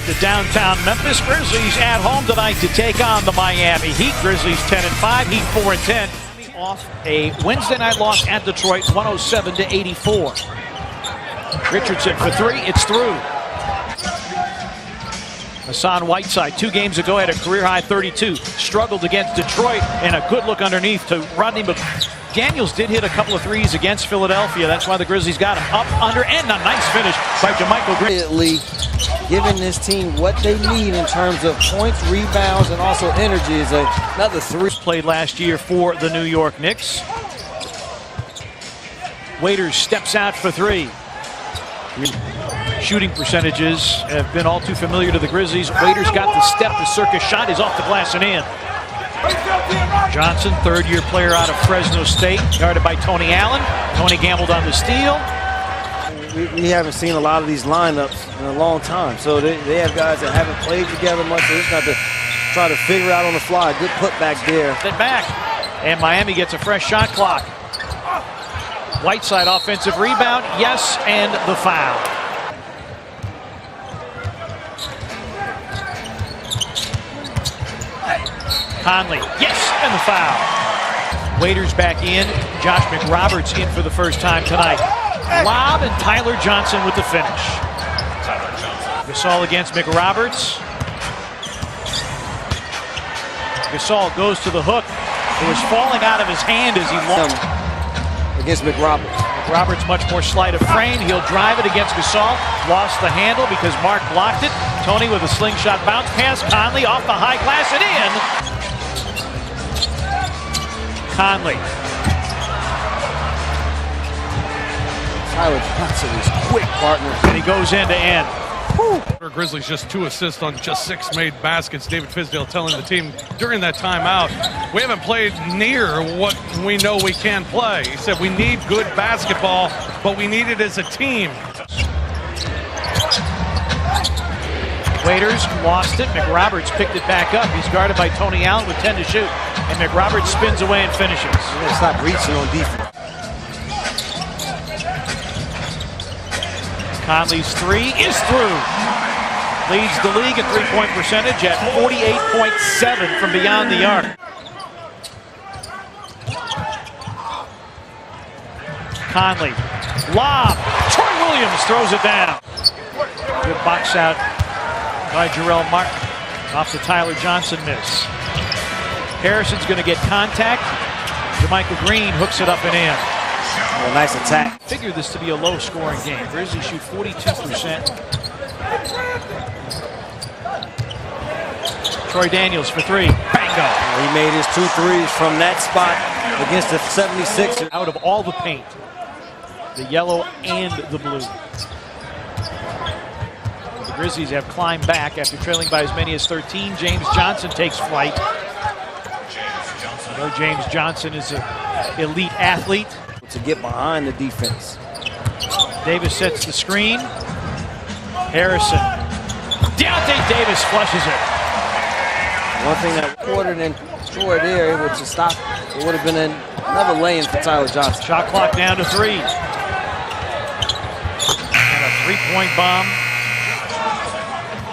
to downtown Memphis. Grizzlies at home tonight to take on the Miami Heat. Grizzlies 10-5, Heat 4-10. Off a Wednesday night loss at Detroit, 107-84. Richardson for three, it's through. Hassan Whiteside 2 games ago had a career-high 32. Struggled against Detroit, and a good look underneath to Rodney McDaniels did hit a couple of threes against Philadelphia. That's why the Grizzlies got him up, under, and a nice finish by JaMychal Green. Giving this team what they need in terms of points, rebounds, and also energy is another three. Played last year for the New York Knicks. Waiters steps out for three. Shooting percentages have been all too familiar to the Grizzlies. Waiters got the step. The circus shot is off the glass and in. Johnson, third-year player out of Fresno State, guarded by Tony Allen. Tony gambled on the steal. We haven't seen a lot of these lineups in a long time. So they have guys that haven't played together much. So they just got to try to figure out on the fly. Good putback there. Then back. And Miami gets a fresh shot clock. Whiteside offensive rebound. Yes, and the foul. Conley, yes, and the foul. Waiters back in. Josh McRoberts in for the first time tonight. Lob and Tyler Johnson with the finish. Gasol against McRoberts. Gasol goes to the hook. It was falling out of his hand as he launched. Against McRoberts. McRoberts much more sleight of frame. He'll drive it against Gasol. Lost the handle because Mark blocked it. Tony with a slingshot bounce pass. Conley off the high glass and in. Conley. Tyler Johnson is quick, partner. And he goes end to end. Grizzlies just 2 assists on just 6 made baskets. David Fizdale telling the team during that timeout, we haven't played near what we know we can play. He said we need good basketball, but we need it as a team. Waiters lost it. McRoberts picked it back up. He's guarded by Tony Allen with 10 to shoot. And McRoberts spins away and finishes. Stop reaching on defense. Conley's three is through. Leads the league in three-point percentage at 48.7 from beyond the arc. Conley, lob. Troy Williams throws it down. Good box out by Jarrell Martin off the Tyler Johnson miss. Harrison's going to get contact. JaMychal Green hooks it up and in. A nice attack. Figure this to be a low-scoring game. Grizzlies shoot 42%. Troy Daniels for three. Bingo! He made his 2 threes from that spot against the 76ers. Out of all the paint, the yellow and the blue. The Grizzlies have climbed back after trailing by as many as 13. James Johnson takes flight. I know James Johnson is an elite athlete. To get behind the defense. Davis sets the screen. Harrison. Deontay Davis flushes it. One thing that quartered and Troy there, able to stop, it would have been another lane for Tyler Johnson. Shot clock down to 3. And a three-point bomb.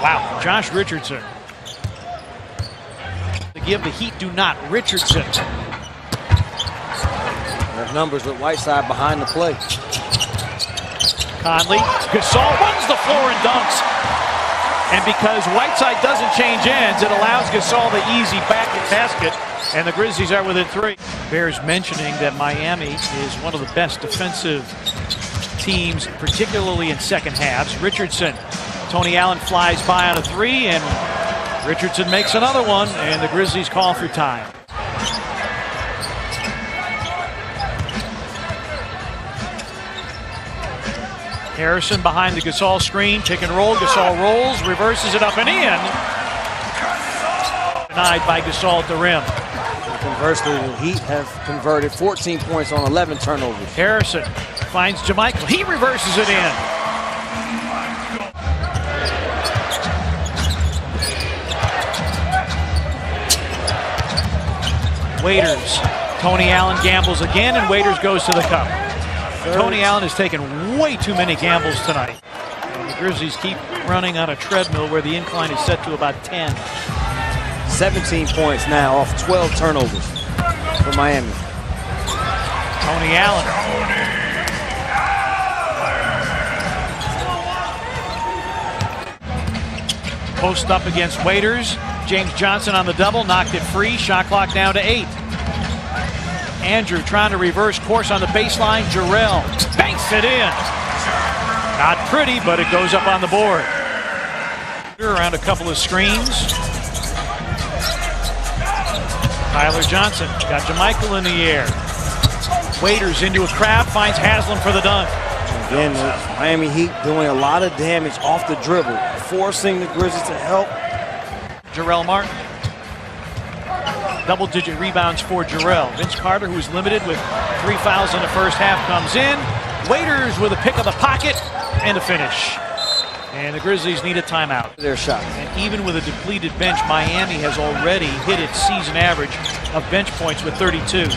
Wow, Josh Richardson. To give the Heat do not. Richardson. Numbers with Whiteside behind the play. Conley, Gasol runs the floor and dunks. And because Whiteside doesn't change ends, it allows Gasol the easy basket, and the Grizzlies are within 3. Bears mentioning that Miami is one of the best defensive teams, particularly in second halves. Richardson, Tony Allen flies by on a 3, and Richardson makes another one, and the Grizzlies call for time. Harrison behind the Gasol screen, pick and roll. Gasol rolls, reverses it up and in. Denied by Gasol at the rim. Conversely, the Heat have converted 14 points on 11 turnovers. Harrison finds JaMychal. He reverses it in. Waiters. Tony Allen gambles again, and Waiters goes to the cup. Tony Allen has taken way too many gambles tonight. And The Grizzlies keep running on a treadmill where the incline is set to about 10. 17 points now off 12 turnovers for Miami. Tony Allen. Post up against Waiters. James Johnson on the double, knocked it free. Shot clock down to 8. Andrew trying to reverse course on the baseline. Jarrell banks it in. Not pretty, but it goes up on the board. Around a couple of screens. Tyler Johnson got JaMychal in the air. Waiters into a crowd, finds Haslam for the dunk. Again, the Miami Heat doing a lot of damage off the dribble, forcing the Grizzlies to help. Jarrell Martin. Double-digit rebounds for Jarrell. Vince Carter, who's limited with 3 fouls in the first half, comes in. Waiters with a pick of the pocket and a finish. And the Grizzlies need a timeout. Their shot. And even with a depleted bench, Miami has already hit its season average of bench points with 32.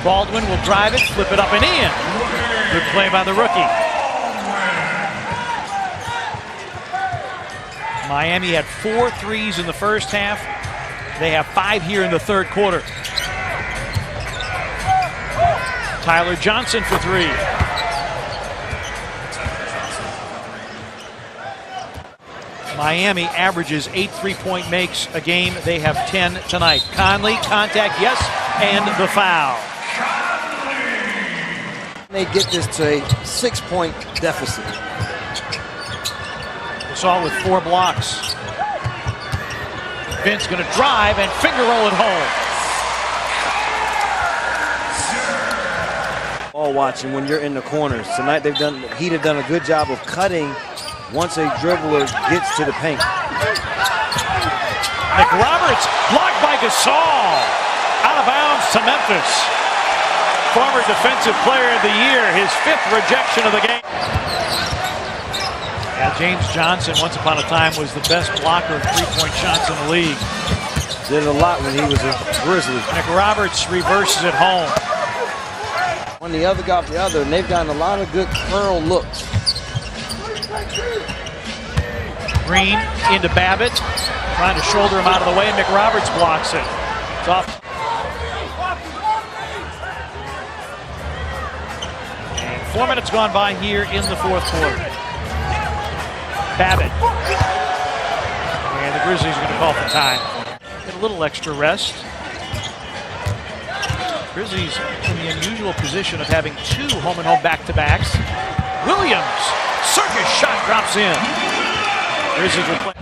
Baldwin will drive it, flip it up and in. Good play by the rookie. Miami had 4 threes in the first half. They have 5 here in the third quarter. Tyler Johnson for 3. Miami averages 8 3-point makes a game. They have 10 tonight. Conley, contact, yes, and the foul. They get this to a 6-point deficit. Gasol with 4 blocks. Vince going to drive and finger roll it home. All watching when you're in the corners. Tonight Heat have done a good job of cutting once a dribbler gets to the paint. McRoberts blocked by Gasol. Out of bounds to Memphis. Former Defensive Player of the Year, his 5th rejection of the game. Yeah, James Johnson, once upon a time, was the best blocker of 3-point shots in the league. Did a lot when he was a Grizzly. McRoberts reverses it home. When the other got the other, and they've gotten a lot of good curl looks. Green into Babbitt, trying to shoulder him out of the way, and McRoberts blocks it. It's off. And 4 minutes gone by here in the fourth quarter. Babbitt. And the Grizzlies are going to call for time. Get a little extra rest. Grizzlies in the unusual position of having 2 home-and-home back-to-backs. Williams, circus shot drops in. Grizzlies will play.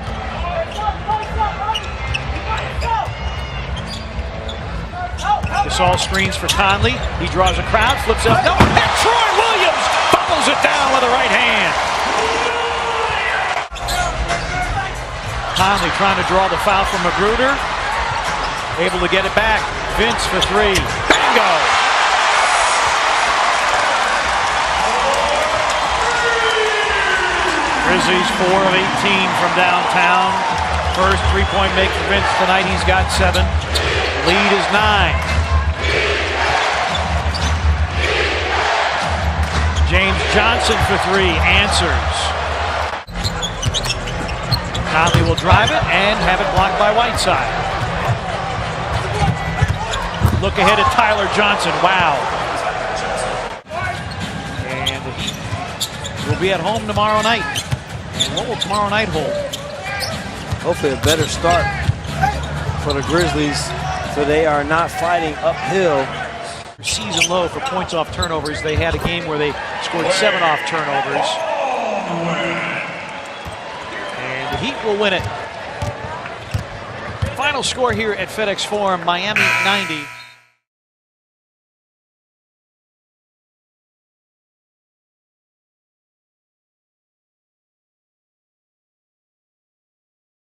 Gasol screens for Conley. He draws a crowd, flips up. No, and Troy Williams fumbles it down with the right hand. Conley trying to draw the foul from Magruder. Able to get it back. Vince for 3. Bingo! Grizzlies 4 of 18 from downtown. First 3-point make for Vince tonight. He's got 7. Lead is 9. James Johnson for 3. Answers. Conley will drive it and have it blocked by Whiteside. Look ahead at Tyler Johnson. Wow. And the Heat will be at home tomorrow night. And what will tomorrow night hold? Hopefully a better start for the Grizzlies so they are not fighting uphill. Season low for points off turnovers. They had a game where they scored 7 off turnovers. And the Heat will win it. Final score here at FedEx Forum, Miami 90.